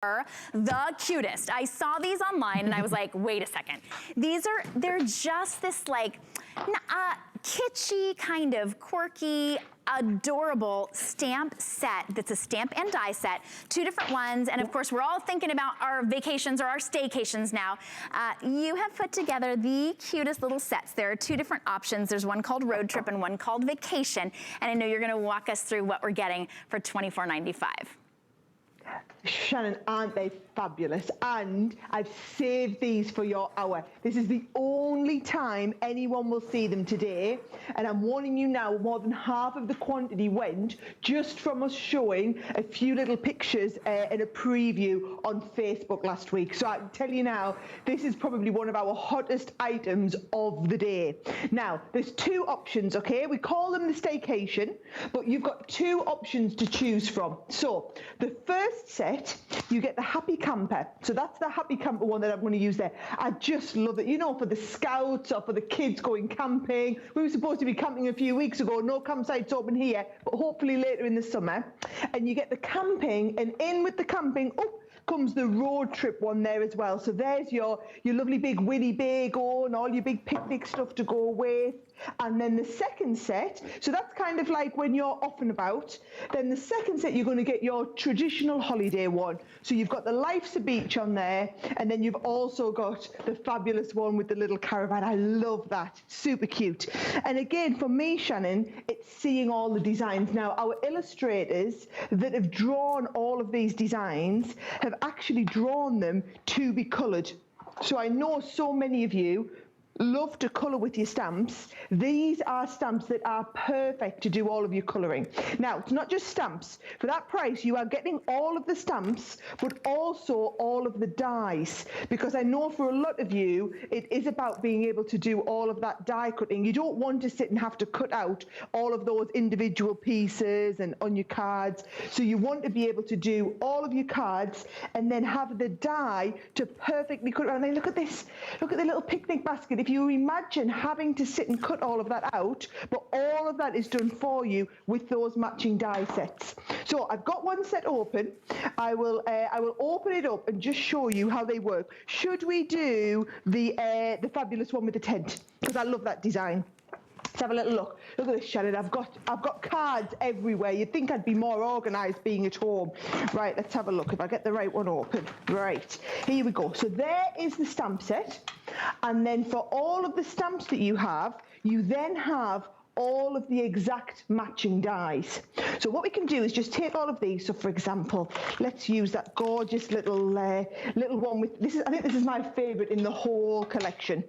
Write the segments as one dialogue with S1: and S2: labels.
S1: the cutest. I saw these online and I was like, wait a second. They're just this like kitschy, kind of quirky, adorable stamp set that's a stamp and die set, 2 different ones, and of course we're all thinking about our vacations or our staycations now. You have put together the cutest little sets. There are 2 different options. There's one called Road Trip and one called Vacation, and I know you're gonna walk us through what we're getting for $24.95.
S2: Shannon, aren't they fabulous? And I've saved these for your hour. This is the only time anyone will see them today. And I'm warning you now, more than half of the quantity went just from us showing a few little pictures and a preview on Facebook last week. So I can tell you now, this is probably one of our hottest items of the day. Now, there's 2 options, okay? We call them the Staycation, but you've got 2 options to choose from. So the first set, you get the Happy Camper. So that's the Happy Camper one that I'm going to use there. I just love it. You know, for the scouts or for the kids going camping. We were supposed to be camping a few weeks ago. No campsites open here, but hopefully later in the summer. And you get the camping, and in with the camping, comes the Road Trip one there as well. So there's your lovely big Winnebago and all your big picnic stuff to go with. And then the second set, so that's kind of like when you're off and about. Then the second set, you're going to get your traditional holiday one. So you've got the Life's a Beach on there, and then you've also got the fabulous one with the little caravan. I love that. Super cute. And again, for me, Shannon, it's seeing all the designs. Now, our illustrators that have drawn all of these designs have actually drawn them to be coloured. So I know so many of you love to colour with your stamps. These are stamps that are perfect to do all of your colouring. Now, it's not just stamps. For that price, you are getting all of the stamps, but also all of the dies. Because I know for a lot of you, it is about being able to do all of that die cutting. You don't want to sit and have to cut out all of those individual pieces and on your cards. So you want to be able to do all of your cards and then have the die to perfectly cut around. And look at this. Look at the little picnic basket. If you imagine having to sit and cut all of that out, but all of that is done for you with those matching die sets. So I've got one set open. I will open it up and just show you how they work. Should we do the fabulous one with the tent? Because I love that design. Let's have a little look. Look at this, Shannon. I've got cards everywhere. You'd think I'd be more organised being at home. Right, let's have a look if I get the right one open. Right, here we go. So there is the stamp set. And then for all of the stamps that you then have all of the exact matching dies. So what we can do is just take all of these. So for example, let's use that gorgeous little one with this. I think this is my favourite in the whole collection.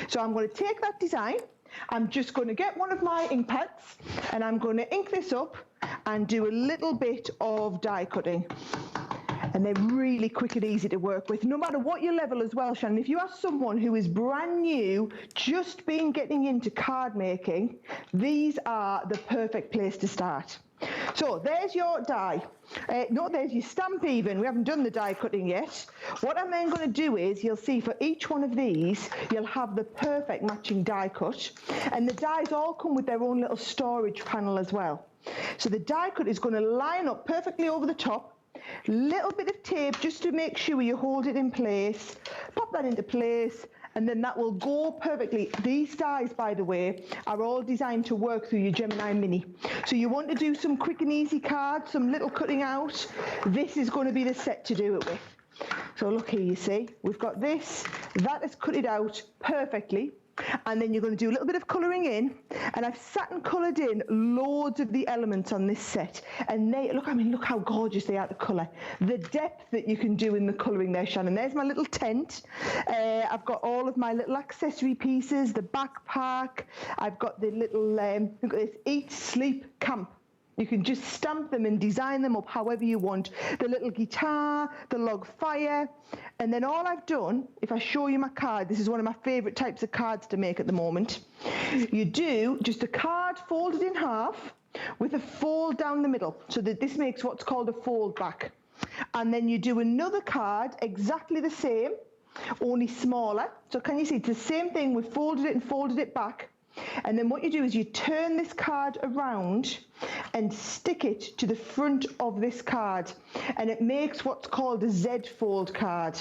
S2: So I'm going to take that design. I'm just going to get one of my ink pads and I'm going to ink this up and do a little bit of die cutting. And they're really quick and easy to work with, no matter what your level as well, Shannon. If you are someone who is brand new, just getting into card making, these are the perfect place to start. So there's your die. No, there's your stamp even. We haven't done the die cutting yet. What I'm then going to do is, you'll see for each one of these, you'll have the perfect matching die cut. And the dies all come with their own little storage panel as well. So the die cut is going to line up perfectly over the top. Little bit of tape just to make sure you hold it in place. Pop that into place, and then that will go perfectly. These dies, by the way, are all designed to work through your Gemini Mini. So you want to do some quick and easy cards, some little cutting out, this is going to be the set to do it with. So look here, you see, we've got this. That has cut it out perfectly. And then you're going to do a little bit of colouring in, and I've sat and coloured in loads of the elements on this set, and look how gorgeous they are to colour. The depth that you can do in the colouring there, Shannon. There's my little tent. I've got all of my little accessory pieces, the backpack. I've got the little look at this, Eat, Sleep, Camp. You can just stamp them and design them up however you want. The little guitar, the log fire. And then all I've done, if I show you my card, this is one of my favourite types of cards to make at the moment. You do just a card folded in half with a fold down the middle. So that this makes what's called a fold back. And then you do another card exactly the same, only smaller. So can you see, it's the same thing, we've folded it and folded it back. And then what you do is you turn this card around and stick it to the front of this card, and it makes what's called a Z fold card.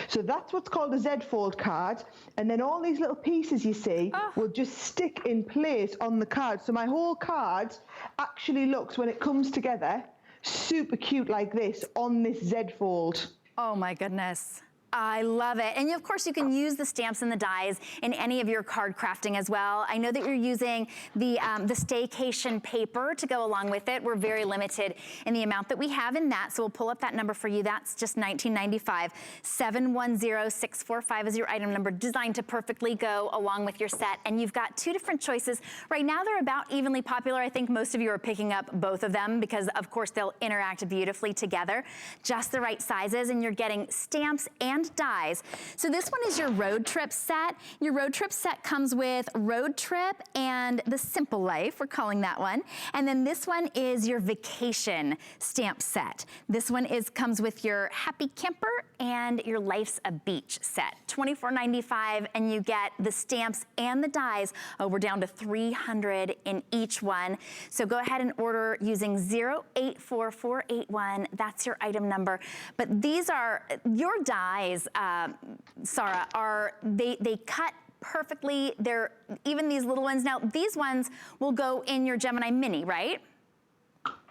S2: So that's what's called a Z fold card, and then all these little pieces you see will just stick in place on the card. So my whole card actually looks, when it comes together, super cute like this on this Z fold.
S1: Oh my goodness. I love it. And of course you can use the stamps and the dies in any of your card crafting as well. I know that you're using the Staycation paper to go along with it. We're very limited in the amount that we have in that, so we'll pull up that number for you. That's just $19.95. 710645 is your item number, designed to perfectly go along with your set. And you've got two different choices. Right now they're about evenly popular. I think most of you are picking up both of them because of course they'll interact beautifully together. Just the right sizes, and you're getting stamps and dies. So this one is your road trip set. Your road trip set comes with road trip and the simple life, we're calling that one. And then this one is your vacation stamp set. This one comes with your happy camper and your life's a beach set. $24.95, and you get the stamps and the dies. Oh, we're down to 300 in each one. So go ahead and order using 084481. That's your item number. But these are your dies, Sarah, they cut perfectly. They're even these little ones. Now, these ones will go in your Gemini Mini, right?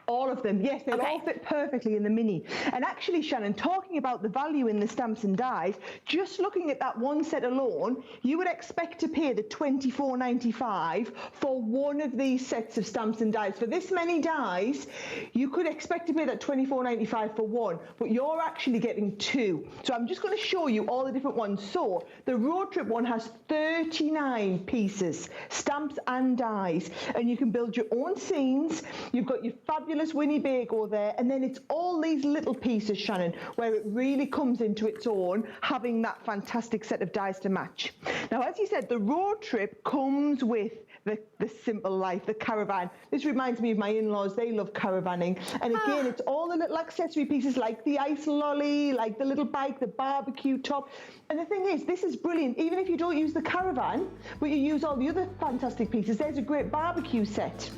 S2: All of them, yes, they'll all fit perfectly in the Mini. And actually, Shannon, talking about the value in the stamps and dies, just looking at that one set alone, you would expect to pay the $24.95 for one of these sets of stamps and dies. For this many dies, you could expect to pay that $24.95 for one, but you're actually getting two. So I'm just going to show you all the different ones. So the road trip one has 39 pieces, stamps and dies, and you can build your own scenes. You've got your fabulous Winnebago there, and then it's all these little pieces, Shannon, where it really comes into its own, having that fantastic set of dies to match. Now, as you said, the road trip comes with the simple life, the caravan. This reminds me of my in-laws. They love caravanning. And again, it's all the little accessory pieces like the ice lolly, like the little bike, the barbecue top. And the thing is, this is brilliant. Even if you don't use the caravan, but you use all the other fantastic pieces, there's a great barbecue set.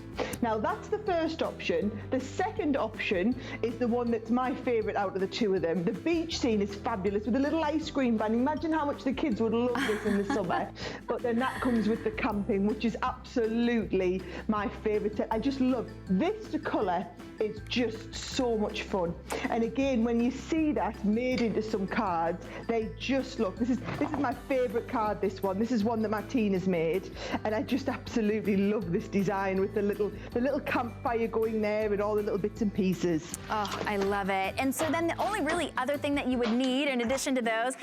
S2: Now, that's the first option. The second option is the one that's my favourite out of the two of them. The beach scene is fabulous with a little ice cream van. Imagine how much the kids would love this in the summer. But then that comes with the camping, which is absolutely my favourite set. I just love this. The colour is just so much fun. And again, when you see that made into some cards, they just look. This is my favourite card, this one. This is one that Martina's made, and I just absolutely love this design with the little campfire going there and all the little bits and pieces.
S1: Oh, I love it. And so then the only really other thing that you would need in addition to those,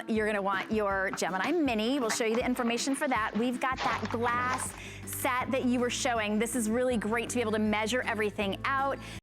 S1: you're gonna want your Gemini Mini. We'll show you the information for that. We've got that glass set that you were showing. This is really great to be able to measure everything out.